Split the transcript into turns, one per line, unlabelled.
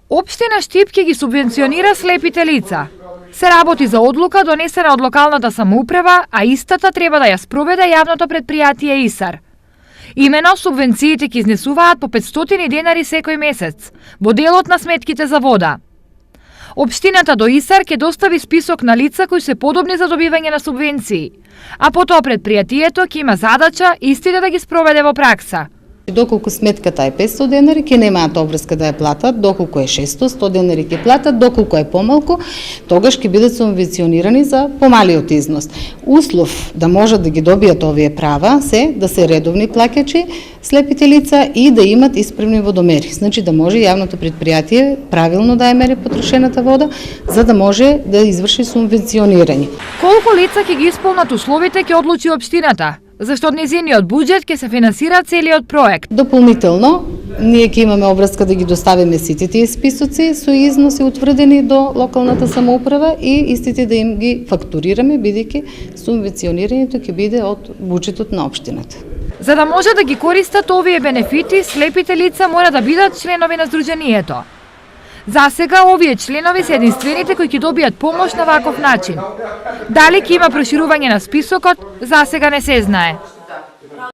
Општина Штип ќе ги субвенционира слепите лица. Се работи за одлука донесена од локалната самоуправа, а истата треба да ја спроведе јавното предпријатие ИСАР. Имено субвенциите ќе изнесуваат по 500 денари секој месец, во делот на сметките за вода. Општината до ИСАР ќе достави список на лица кои се подобни за добивање на субвенции, а потоа предпријатието ќе има задача истите да ги спроведе во пракса.
Доколку сметката е 500 денари, ќе немаат обврска да ја платат, доколку е 600, 100 денари ќе платат, доколку е помалку, тогаш ќе бидат субвенционирани за помалиот износ. Услов да можат да ги добијат овие права се да се редовни плаќачи, слепите лица и да имат исправни водомери. Значи да може јавното предпријатие правилно да ја мери потрошената вода, за да може да изврши субвенционирање.
Колку лица ќе ги исполнат условите ќе одлучи општината, зашто од незиниот буџет ќе се финансира целиот проект.
Дополнително, ние ќе имаме обврска да ги доставиме сите тие списоци со износи утврдени до локалната самоуправа и истите да им ги фактурираме, бидејќи субвенционирањето ќе биде од буџетот на општината.
За да може да ги користат овие бенефити, слепите лица мора да бидат членови на Сдруженијето. За сега овие членови се единствените кои ќе добијат помош на ваков начин. Дали ќе има проширување на списокот, за сега не се знае.